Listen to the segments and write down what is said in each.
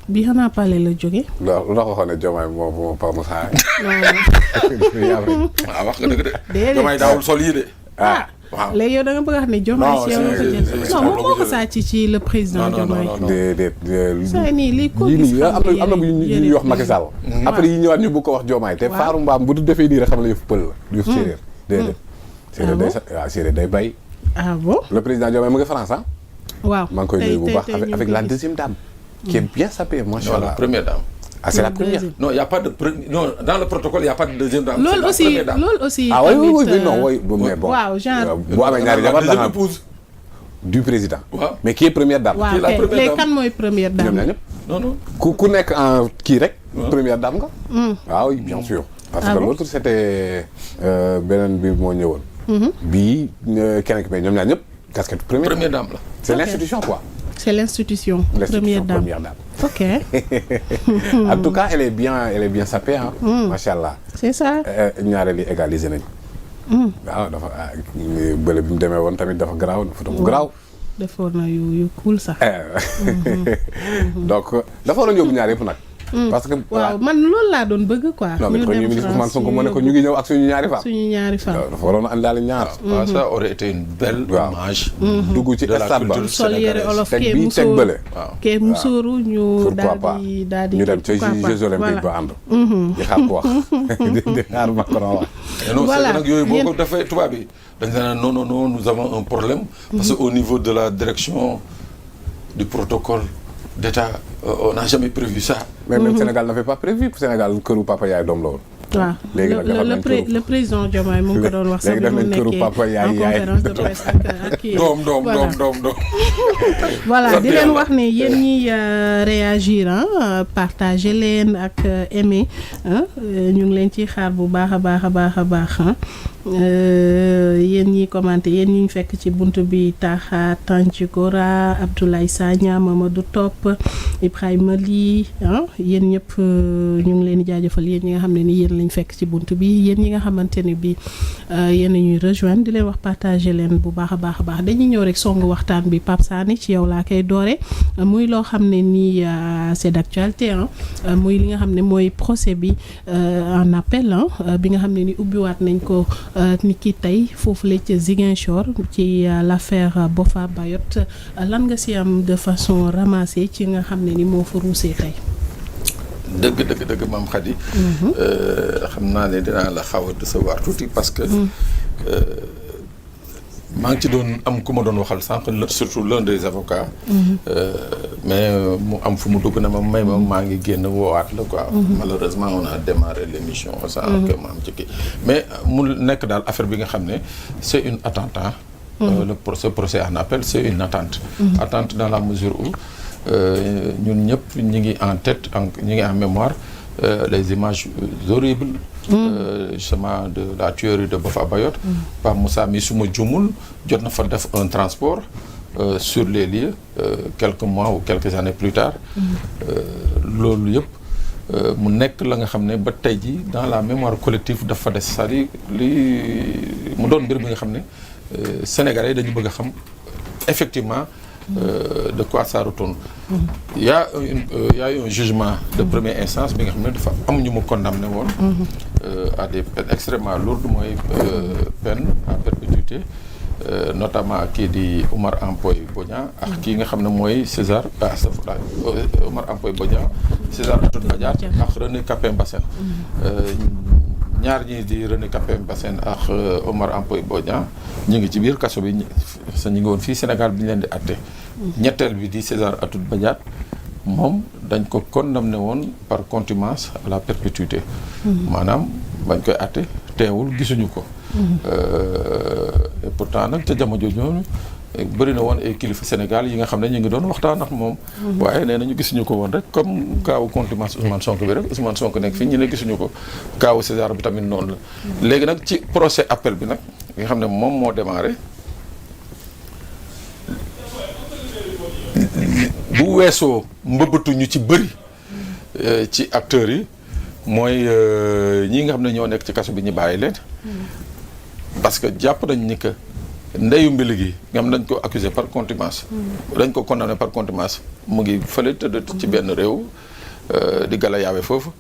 bi xanaa Palais la jóge. lu tax waxoon ne Diomaye moo Pa Moussa. waaw wax nga dëgg de. déedéet Diomaye daawul sol yii de. waaw léegi yow da nga bëgg a wax ne Diomaye si yow la ko jël non moom moo ko sàcc ci le président Diomaye. déedéet. saa nii lii ko gis am na ñuy wax Macky Sall. après yi ñëwaat ñu bëgg ko wax Diomaye te faaru mbaam bu du defee nii rek xam la yëf pël la du yëf séeréer. déedéet. séeréer day waaw séeréer day bay. ah bon le président Diomaye mu ngi France ah. waaw maa ngi koy nuyu bu baax avec la deuxième dame. qui est bien sapée macha allah. la première dame. Ah, c'est la première. Non, il n'y a pas de non, dans le protocole, il n'y a pas de deuxième dame. L'autre aussi. Ah oui, non, oui, mais bon. Wow, genre. La deuxième épouse du président. Wow. Mais qui est première dame? Wow, qui est la première dame? Quand première dame? Non. Ku nekk en kii rek. Première dame nga. Ah oui, bien sûr. Parce que l'autre c'était beneen bi moo ñëwoon. Bii keneen ki mais ñoom ñaar ñëpp casquette première dame la. C'est l'institution quoi. C'est l'institution. Première dame. Ok. En tout cas, elle est bien sapée hein. Machallah. C'est ça. ñaareel yi égalisé nañ. waaw dafa bële bi mu demee woon tamit dafa garaaw dafa doon garaaw. defoon na yu cool sax. donc dafa waroon yóbbu ñaar yëpp nag. parce que waaw man loolu laa doon bëgg quoi. non mais premier ministre Ousmane Sonko moo ne ko ñu ngi ñëw ak suñu ñaari femmes. dafa waroon a àndaale ñaar. waaw ça aurait été une belle image. dugg ci stade ba sol yére olof teg bii teg bële. kee musóoru ñu daal di ñu dem ca Jeux olympiques ba ànd. di xaar ko wax di xaar Macron wax. voilà nag yooyu boo ko defee tubaab bi dañ naan non nous avons un problème. parce que au niveau de la direction du protocole d'État on n'a jamais prévu ça. mais même Sénégal n'avait pas prévu Sénégal këru papa yaay doom la woon. waaw le président Diomaye mu ngi ko doon wax sax mu nekkee en conférence de presse ak kii doom voilà di leen wax ne yéen ñiy réagir partager leen ak aimer ñu ngi leen ciy xaar bu baax a baax yéen ñiy commenter yéen ñi ñu fekk ci buntu bi Taxa Tanchikora Abdoulaye Sagna Mamadou Top Ibrahima Ly yéen ñëpp ñu ngi leen di jaajëfal yéen ñi nga xam ne ni yéen lañ fekk ci buntu bi yéen ñi nga xamante ne bi yéen ñuy rejoindre di leen wax partager leen bu baax a baax dañuy ñëw rek songu waxtaan bi Pape Sané ci yow laa koy doore muy loo xam ne nii c'est d'actualité muy li nga xam ne mooy procès bi en appel bi nga xam ne ni ubbiwaat nañ ko ni ki tey foofu la ca Ziguinchor ci l'affaire Boffa Bayotte lan nga si am de façon ramassée ci nga xam ne ni moo fa ruusee tey. dëgg maam Khady. xam naa ne dinaa la xaw a décevoir tuuti parce que maa ngi ci doon am ku ma doon waxal sànq surtout l'un des avocats. mais mu am fu mu dugg na ma may ma maa ngi génn woowaat la quoi. malheureusement on a démarré l'émission sans que ma am ci kii mais mu nekk daal affaire bi nga xam ne c'est une attente le procès en appel c'est une attente. attente dans la mesure où ñun ñëpp ñi ngi en tête ñi ngi en mémoire les images horribles justement de la tuerie de Boffa Bayotte. Pape Moussa mi suma jumul jot na fa def un transport sur les lieux quelques mois ou quelques années plus tard. loolu yëpp mu nekk la nga xam ne ba tey ji dans la mémoire collective dafa des c'est-à-dire li mu doon mbir bi nga xam ne Sénégalais yi dañu bëgg a xam effectivement de quoi ça retourne. Il y a eu un jugement de première instance bi nga xam ne dafa am ñu mu condamné woon à des peines extrêmement lourdes mooy peine à perpétuité notamment kii di Oumar Ampoy Bodian ak kii nga xam ne mooy César Oumar Ampoy Bodian César Atoute Badiate ak René Capain Bassène ñaar ñii di René Capain Bassène ak Oumar Ampoy Bodian ñu ngi ci biir kaso bi ñu ngi woon fii Sénégal bi ñu leen di atte ñetteel bi di César Atoute Badiate moom dañ ko condamné woon par contumace à la perpétuité maanaam bañ koy atte teewul gisuñu ko et pourtant nag ca jamono jooju bëri na woon ay kilifa Sénégal yi nga xam ne ñu ngi doon waxtaan ak moom waaye nee nañu gisuñu ko woon rek comme kaawu contumace Ousmane Sonko bi rek Ousmane Sonko nekk fii ñu ne gisuñu ko kaawu César bi tamit noonu la léegi nag ci procès appel bi nag nga xam ne moom moo démarré bu weesoo mbëbbatu ñu ci bëri ci acteurs yi mooy ñi nga xam ne ñoo nekk ci kaso bi ñu bàyyi leen parce que jàpp nañ ni que ndeyu mbili gi nga xam dañ ko accusé par contumace. dañ ko condamné par contumace mu ngi fële tëdd ci benn réew di gala yaawe foofu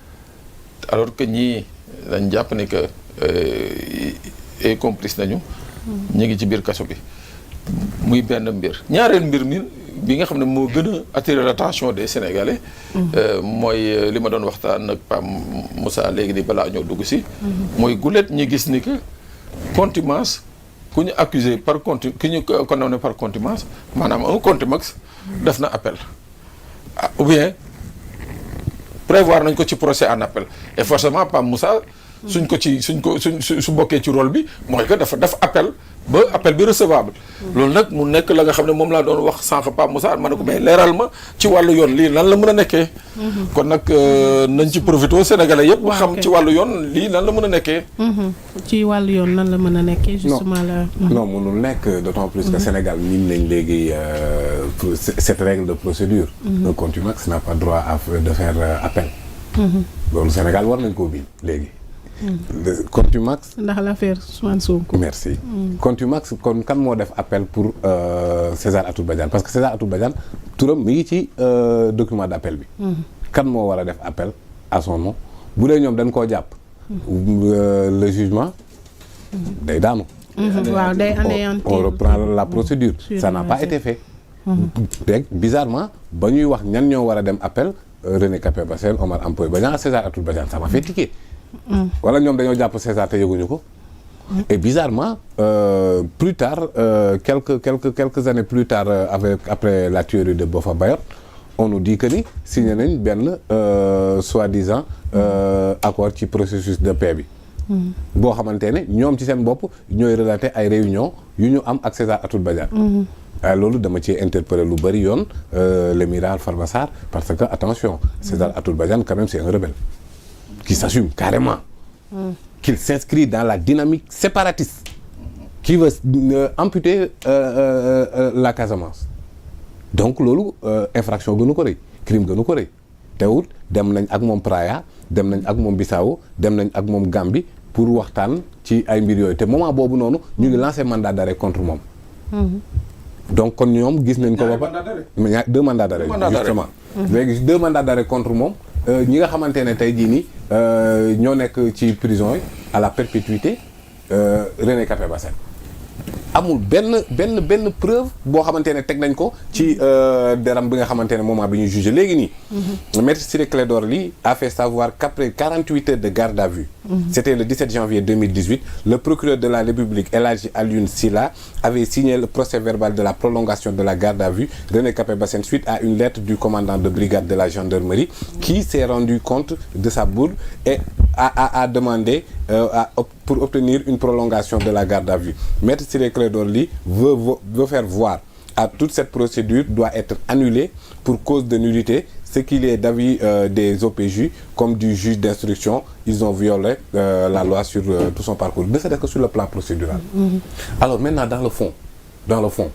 alors que ñii dañ jàpp ni que ay complice nañu. ñu ngi ci biir kaso bi. muy benn mbir ñaareel mbir mi bi nga xam ne moo gën a attirer l'attention des Sénégalais. mooy li ma doon waxtaan ak Pam Moussa léegi ni balaa ñoo dugg si. mooy gulet ñi gis ni que contumace ku ñu accusé par ku ñu condamné par contumace maanaam un contumax def na appel ou bien prévoir nañ ko ci procès en appel et forcément Pam Moussa su bokkee ci rôle bi mooy que dafa def appel ba appel bi recevable. loolu nag mu nekk la nga xam ne moom laa doon wax sànq Pape Moussa ma ne ko mais leeral ma ci wàllu yoon lii nan la mën a nekkee. kon nag nañ ci profité Sénégalais yëpp. xam ci wàllu yoon lii nan la mën a nekkee. ci wàllu yoon nan la mën a nekkee. justement la non mënul nekk d'autant plus que Sénégal miin nañ léegi cette règle de procédure. un contumax n'a pas droit de faire appel. loolu Sénégal war nañ koo biin léegi. contumax ndax l'affaire Ousmane Sonko. merci contumax kon kan moo def appel pour César Atoute Badiane parce que César Atoute Badiane turam mi ngi ci document d'appel bi. kan moo war a def appel à son nom bu dee ñoom dañ koo jàpp. le jugement day daanu. waaw day anéantir. on reprend la procédure. ça n'a pas été fait. rek bizarrement ba ñuy wax ñan ñoo war a dem appel René Capain Bassène Omar Ampoy Badiane César Atoute Badiane ça m'a fait tiquer. wala ñoom dañoo jàpp César te yëguñu ko. et bizarrement plus tard quelques années plus tard après la tuerie de Boffa Bayotte on nous dit que ni signé nañ benn soi-disant accord ci processus de paix bi. boo xamante ne ñoom ci seen bopp ñooy relater ay réunions yu ñu am ak César Atoute Badiane. loolu dama ci interpellé lu bari yoon l'émiral Farba Sarr parce que attention César Atoute Badiane quand même c'est un rebelle. qui s'assume carrément, qu'il s'inscrit dans la dynamique séparatiste, qui veut amputer la Casamance. Donc loolu infraction gënu ko rëy crime gënu ko rëy teewul dem nañ ak moom Praia dem nañ ak moom Bissau dem nañ ak moom Gambie pour waxtaan ci ay mbir yooyu te moment boobu noonu ñu ngi lancé mandat d'arrêt contre moom. donc kon ñoom gis nañ ko ba pare 2 mandats d'arrêt justement léegi 2 mandats d'arrêt contre moom. ñi nga xamante ne tey jii nii ñoo nekk ci prison yi à la perpétuité René Capain Bassène amul benn preuve boo xamante ne teg nañ ko ci deram bi nga xamante ne moment bi ñuy jugé léegi nii. Maître Ciré Clédor Ly a fait savoir qu'après 48 heures de garde à vue. C'était le 17 janvier 2018 le procureur de la République El Hadji Alioune Sylla avait signé le procès-verbal de la prolongation de la garde à vue René Capain Bassène suite à une lettre du commandant de brigade de la gendarmerie qui s'est rendu compte de sa bourde et a demandé pour obtenir une prolongation de la garde à vue. Maître Ciré Clédor Ly veut faire voir à toute cette procédure doit être annulée pour cause de nullité, ce qu'il est d'avis des OPJ comme du juge d'instruction. Ils ont violé la loi sur tout son parcours, ne serait-ce que sur le plan procédural. Alors maintenant dans le fond,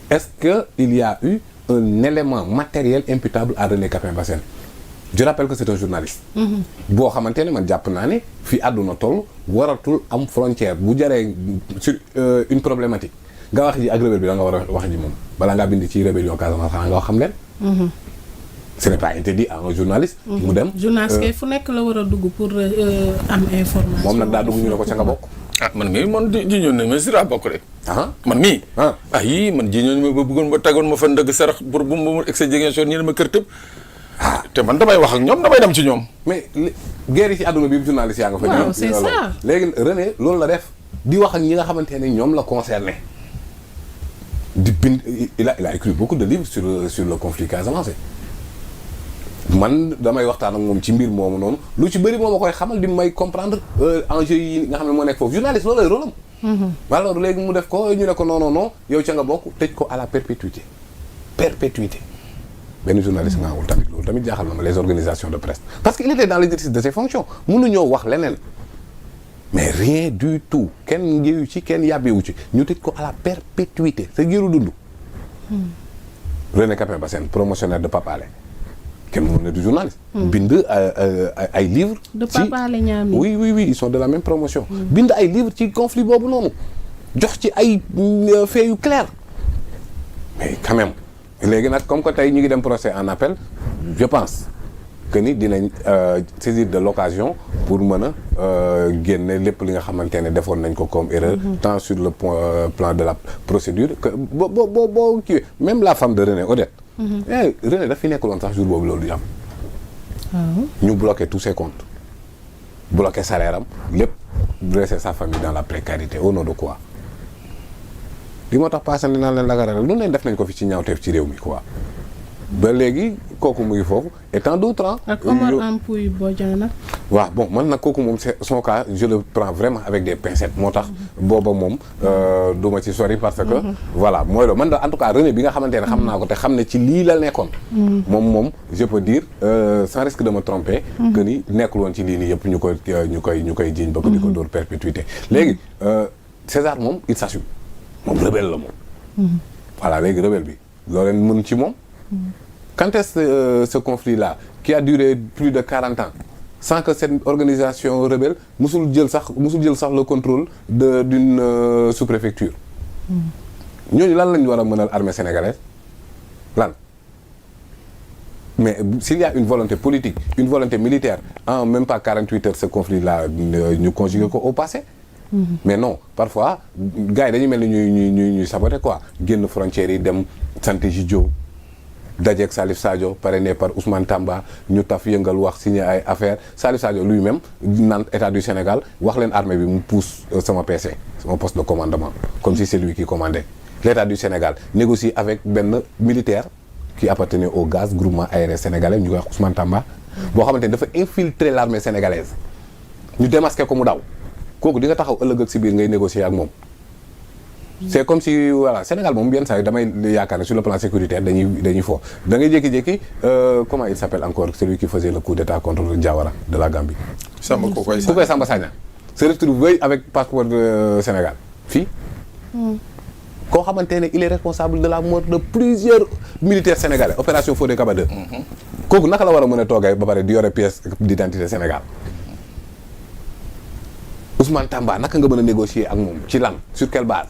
est-ce qu'il y a eu un élément matériel imputable à René Capain Bassène? Je rappelle que c'est un journaliste. boo xamante ne man jàpp naa ne fii àdduna toll waratul am frontière bu jaree sur une problématique nga wax ji ak rebelle bi da nga war a wax ji moom balaa ngaa bind ci rébellion Casamance xanaa nga wax xam leen. ce n'est pas interdit à un journaliste. mu dem journaliste kay fu nekk la war a dugg pour am information. moom nag daa dugg ñu ne ko ca nga bokk. man mii man ji ñoon ne mais si laa bokk rek. man mii. yii man ji ñoon ma ba bëggoon ba tegoon ma fa ndëgg sarax pour bu mu egg sa jigéen ñi ne ma kër tëb. te man damay wax ak ñoom damay dem ci ñoom. mais guerre yi ci àdduna bi journaliste yaa nga fa. waaw c'est ça léegi René loolu la def di wax ak ñi nga xamante ne ñoom la concerné di bind il a écrit beaucoup de livres sur le conflit Casamance. man damay waxtaan ak moom ci mbir moomu noonu lu ci bëri moom a koy xamal di may comprendre enjeux yi nga xam ne moo nekk foofu journaliste loolu lay rôle am. alors léegi mu def ko ñu ne ko non yow ca nga bokk tëj ko à la perpétuité. benn journaliste nga wul tamit loolu tamit jaaxal na ma les organisations de presse parce que il était dans l'exercice de ses fonctions mënuñoo wax leneen mais rien du tout kenn ngeeyu ci kenn yàbbeewu ci ñu tëj ko à la perpétuité sa giiru dund. René Capain Bassène promotionnaire de Pape Alé kenn mënu ne du journaliste. bind ay livres. de Pape Alé Niang oui ils sont de la même promotion. bind ay livres ci conflit boobu noonu. jox ci ay faits yu clair mais quand même léegi nag comme que tey ñu ngi dem procès en appel je pense que ni dinañ saisir de l'occasion pour mën a génne lépp li nga xamante ne defoon nañ ko comme erreur tant sur le plan de la procédure que boo kii même la femme de René Odette René daf fi nekkul woon sax jour boobu loolu di am ñu bloqué tous ses comptes bloqué salaire am lépp dresser sa famille dans la précarité au nom de quoi li moo tax passé naa leen lagara rek lu ne def nañ ko fi ci ñaawteef ci réew mi quoi ba léegi kooku mu ngi foofu et tant d'autres ak Omar Ampoui Bodian nag. waaw bon man nag kooku moom c'est son cas je le prends vraiment avec des pincettes moo tax booba moom du ma ci sori parce que voilà mooy loolu man da en tout cas René bi nga xamante ne xam naa ko te xam ne ci lii la nekkoon moom je peux dire sans risque de me tromper que ni nekkul woon ci lii nii yëpp ñu koy jiiñ ba ko di ko dóor perpétuité léegi César moom il s'assume moom rebelle la moom voilà léegi rebelle bi loo leen mën ci moom quand est-ce ce conflit-là qui a duré plus de 40 ans sans que cette organisation rebelle musul jël sax le contrôle d'une sous-préfecture ñooñu lan lañu war a mënal armée sénégalaise lan mais s'il y a une volonté politique une volonté militaire en même pas 48 heures ce conflit-là ñu conjugué ko au passé mais non parfois gars yi dañuy mel ni ñuy saboter quoi génn frontières yi dem santé Diop dajeeg Salif Sadio parrainé par Ousmane Tamba ñu taf yëngal wax signé ay affaires Salif Sadio lui-même naan état du Sénégal wax leen armée bi mu pousse sama PC sama poste de commandement comme si c'est lui qui commandait l'état du Sénégal négocie avec benn militaire qui appartenait au gaz groupement aérien sénégalais ñu koy wax Ousmane Tamba boo xamante ne dafa infiltrer l'armée sénégalaise ñu démasqué ko mu daw kooku di nga taxaw ëllëg ak si biir ngay négocier ak moom c'est comme si voilà Sénégal moom yenn saa yi damay yaakaar ne sur le plan sécuritaire dañuy fo da ngay jékki-jékki comment il s'appelle encore celui qui faisait le coup d'état contre Diawara de la Gambie. Kukoy Samba Sagna se retrouve avec passeport de Sénégal fii. koo xamante ne il est responsable de la mort de plusieurs militaires sénégalais opération Fodé Kaba 2. kooku naka la war a mën a toogee ba pare di yore pièce d'identité Sénégal. Ousmane Tamba naka nga mën a négocier ak moom ci lan sur quelle base.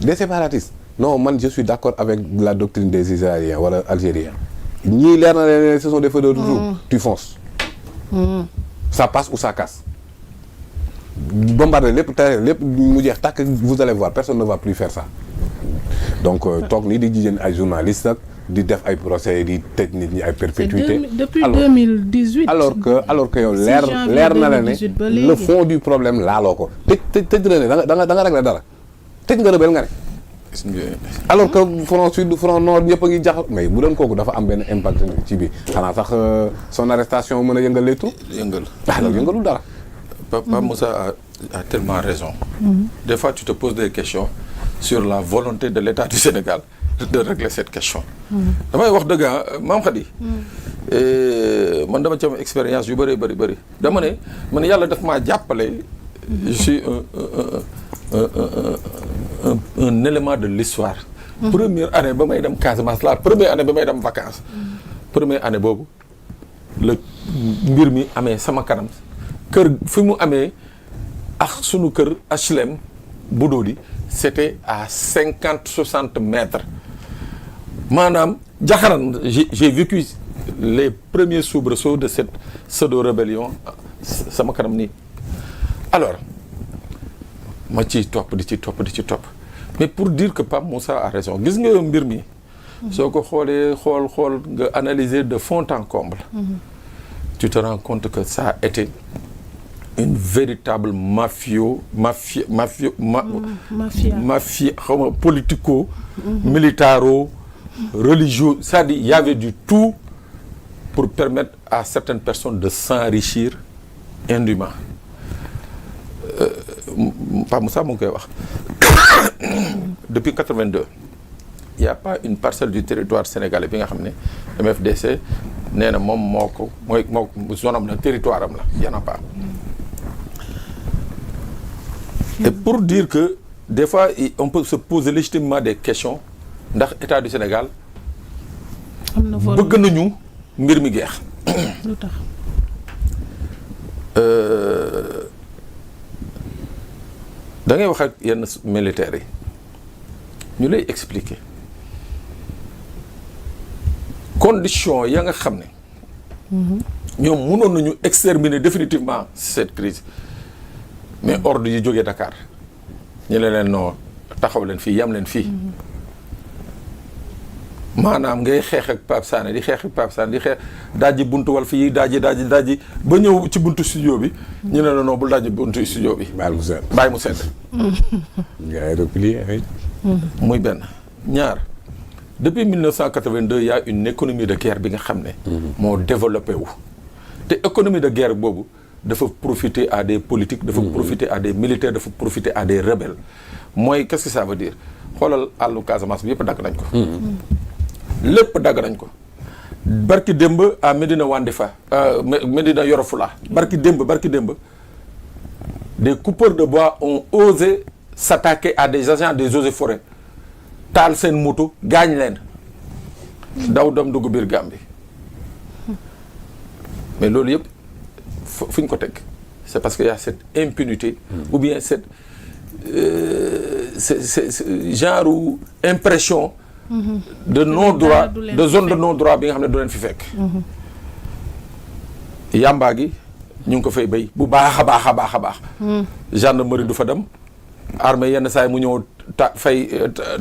Des séparatistes non man je suis d'accord avec la doctrine des Israéliens wala Algériens ñii leer na leen ce sont des feux de route tu fonces ça passe ou ça casse bombarder lépp te lépp mu jeex tàkk vous allez voir personne ne va plus faire ça donc toog nii di jigéen ay journalistes ak di def ay procès di tëj nit ñi ay perpétuité depuis 2018 alors que yow leer na la ne le fond du problème laaloo ko tëj René da nga régler dara tëj nga rebelle nga ne alors que front sud front nord ñëpp a ngi jax mais bu doon kooku dafa am benn impact ci bi xanaa sax son arrestation mën a yëngal les tout yëngalul dara Pape Moussa a tellement raison des fois tu te poses des questions sur la volonté de l'État du Sénégal de régler cette question damay wax dëgg Mame Khady man dama ci am expérience yu bëri dama ne man yàlla daf maa jàppale je suis un élément de l'histoire première année ba may dem Casamance la première année ba may dem vacances première année boobu la mbir mi amee sama kanam kër fi mu amee ak sunu kër HLM Budodi c'était à 50-60 mètres maanaam jaxaran j'ai vécu les premiers soubresauts de cette pseudo-rébellion sama kanam nii alors ma ciy topp di ci topp mais pour dire que Pape Moussa a raison gis nga mbir mi soo ko xool nga analyser de fond en comble tu te rends compte que ça a été une véritable mafia xaw ma politico militaro religieux c'est-à-dire il y avait du tout pour permettre à certaines personnes de s'enrichir indûment Pape Moussa mu ngi koy wax depuis 82 il y a pas une parcelle du territoire sénégalais bi nga xam ne MFDC nee na moom moo zone am la territoire am la y en a pas et pour dire que des fois on peut se poser légitimement des questions ndax État du Sénégal bëgg nañu mbir mi geex lu tax da ngay wax ak yenn militaires yi ñu lay expliquer condition ya nga xam ne ñoom mënoon nañu exterminer définitivement cette crise mais ordre yi jógee Dakar ñu ne leen noo taxaw leen fii yam leen fii maanaam ngay xeex ak Pape Sané di xeex ak Pape Sané di xeex dajji buntu wal fii dajji ba ñëw ci buntu studio bi ñu ne la non bul dajji buntu studio bi bàyyi mu sedd ngay replier muy benn ñaar depuis 1982 il y a une économie de guerre bi nga xam ne moo développé wu te économie de guerre boobu dafa profiter à des politiques dafa profiter à des militaires dafa profiter à des rebelles mooy qu'est-ce que ça veut dire xoolal àllu Casamance bi yëpp dagg nañ ko lépp dagg nañ ko barki démb à Médina Wandifa Médina Yoro Fula barki démb des coupeurs de bois ont osé s'attaquer à des agents des eaux et forêts taal seen moto gaañ leen daw dem dugg biir Gambie mais loolu yëpp fu ñu ko teg c'est parce que y a cette impunité ou bien cette genre impression de non-droit de zone de non-droit bi nga xam ne du leen fi fekk yàmbaa gi ñu ngi ko fay béy bu baax a baax gendarmerie du fa dem armée yenn saa yi mu ñëw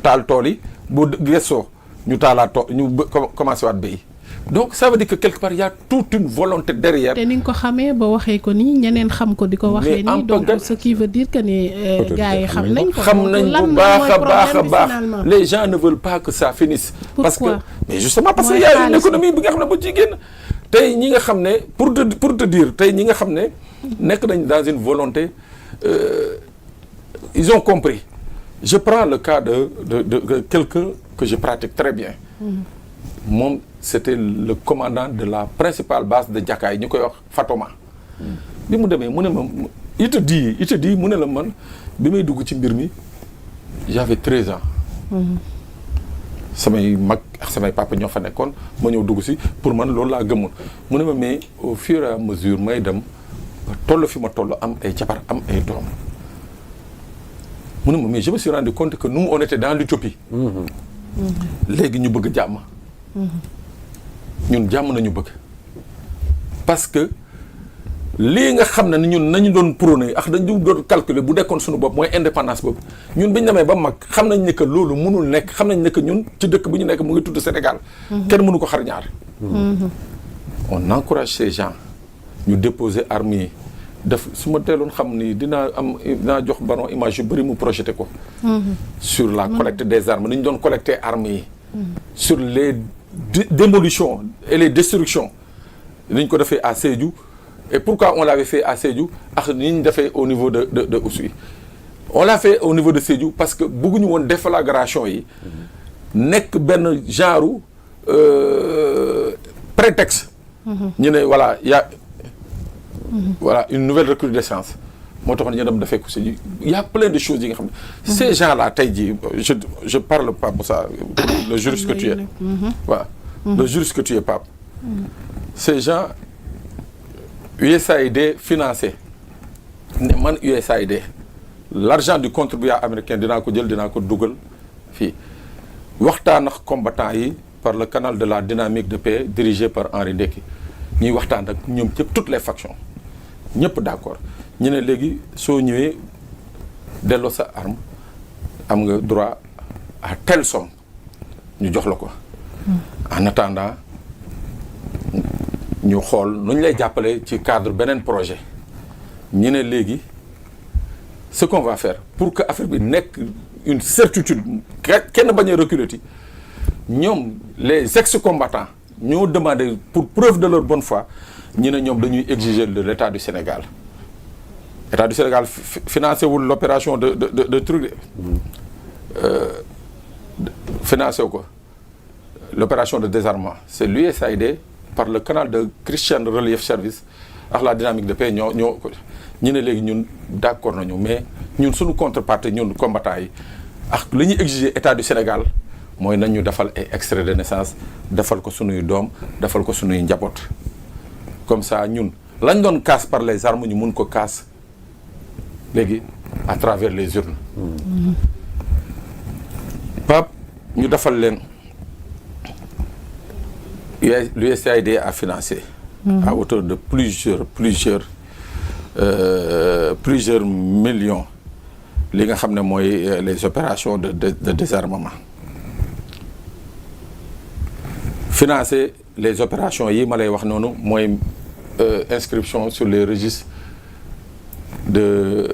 taal tool yi bu gëstoo ñu taalaat tool ñu commencé waat béy donc ça veut dire que quelque part il y a toute une volonté derrière. te ni nga ko xamee ba waxee ko nii ñeneen xam ko di ko waxee nii donc ce qui veut dire que ni gars yi xam nañ ko. xam nañ bu baax a baax les gens ne veulent pas que ça finisse. parce que mais justement parce que y a une économie bi nga xam ne ba ci génn tey ñi nga xam ne pour te dire tey ñi nga xam ne nekk nañ dans une volonté ils ont compris. Je prends le cas de quelqu'un que je pratique très bien. Moom c'était le commandant de la principale base de Jakaay ñu koy wax Fatoma. bi mu demee mu ne ma il te dit mu ne la man bi may dugg ci mbir mi j'avais 13 ans. samay mag ak samay papa ñoo fa nekkoon ma ñëw dugg si pour man loolu laa gëmoon mu ne ma mais au fur et à mesure may dem toll fi ma toll am ay jabar am ay doom. mu ne ma mais je me suis rendu compte que nous on était dans l'utopie. léegi ñu bëgg jàmm. ñun jàmm nañu bëgg. parce que lii nga xam ne ñun nañu doon prôné ak dañu doon calculer bu dekkoon suñu bopp mooy indépendance boobu ñun bi ñu demee ba mag xam nañ ne que loolu mënul nekk xam nañ ne que ñun ci dëkk bi ñu nekk mu ngi tudd Sénégal. kenn mënu ko xar ñaar. on encourage ces gens ñu déposer armes yi. def su ma teeloon xam ni dinaa jox Baron image yu bëri mu projeté ko. sur la collecte des armes ni ñu doon collecter armes yi. sur les démolitions et les destructions ni ñu ko defee à Sédhiou et pourquoi on l'avait fait à Sédhiou ak ni ñu defee au niveau de Oussouye. on l'a fait au niveau de Sédhiou parce que bëgguñu woon déflagration yi nekk benn genre prétexte. ñu ne voilà voilà une nouvelle recrudescence moo taxoon ñu dem defee ko si il y a plein de choses yi nga xam ne ces gens là tey jii je parle pas Moussa le juriste que tu es voilà le juriste que tu es Pape ces gens USAID financé ne man USAID l'argent du contribuable américain dinaa ko jël dinaa ko dugal fii waxtaan ak combattants yi par le canal de la dynamique de paix dirigé par Henri Ndeki ñuy waxtaan ak ñoom ñëpp toutes les factions ñëpp d'accord ñu ne léegi soo ñëwee delloo sa arme am nga droit à telle somme ñu jox la ko. en attendant ñu xool nu ñu lay jàppale ci cadre beneen projet ñu ne léegi ce qu'on va faire pour que affaire bi nekk une certitude kenn bañ a reculer ti ñoom les ex-combattants ñoo demandé pour preuve de leur bonne foi ñu ne ñoom dañuy exiger de l'État du Sénégal. État du Sénégal financé wul l'opération de truc financé wu ko l'opération de désarmement c'est l'USAID par le canal de Christian Relief Service ak la dynamique de paix ñoo ñu ne léegi ñun d'accord nañu mais ñun suñu contrepartie ñun combattants yi ak li ñuy exiger État du Sénégal mooy nañ ñu defal ay extrait de naissance defal ko sunuy doom defal ko sunuy njaboot comme ça ñun lañ doon casse par les armes ñu mun ko casse léegi à travers les urnes. Pape ñu defal leen l'USAID a financé à hauteur de plusieurs millions li nga xam ne mooy les opérations de désarmement. Financer les opérations yi ma lay wax noonu mooy inscription sur les registres de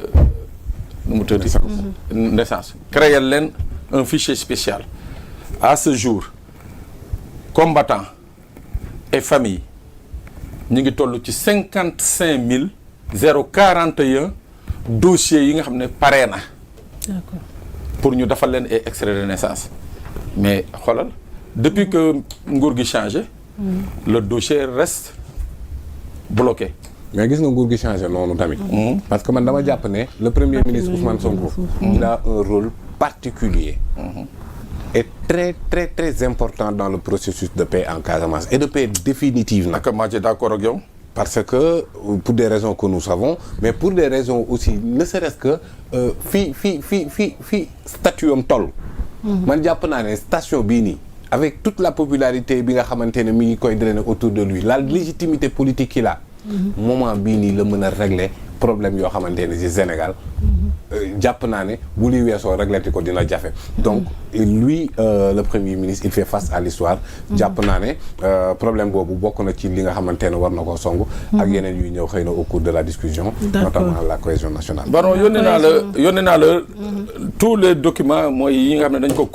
naissance. Créer leen un fichier spécial. À ce jour, combattants et familles ñu ngi toll ci 55 dossiers yi nga xam ne pare na. D'accord. Pour ñu defal leen ay extrait de naissance. Mais xoolal depuis que nguur gi changé. Le dossier reste bloqué. mais gis nga nguur gi changé noonu tamit. parce que man dama jàpp ne le premier ministre Ousmane Sonko. il a un rôle particulier. et très très très important dans le processus de paix en Casamance et de paix définitive nag. Naka maa ci d'accord ak yow. parce que pour des raisons que nous savons mais pour des raisons aussi ne serait-ce que fii statut am toll. man jàpp naa ne station bii nii. avec toute la popularité bi nga xamante ne mi ngi koy drainer autour de lui la légitimité politique qu'il a. moment bii nii la mën a régler problème yoo xamante ne ci Sénégal. jàpp naa ne bu luy weesoo réglé ko dina jafe. donc lui le premier ministre il fait face à l'histoire jàpp naa ne problème boobu bokk na ci li nga xamante ne war na koo song. ak yeneen yuy ñëw xëy na au cours de la discussion. notamment la cohésion nationale. Baron yónnee naa la tous les documents mooy yi nga xam ne dañ ko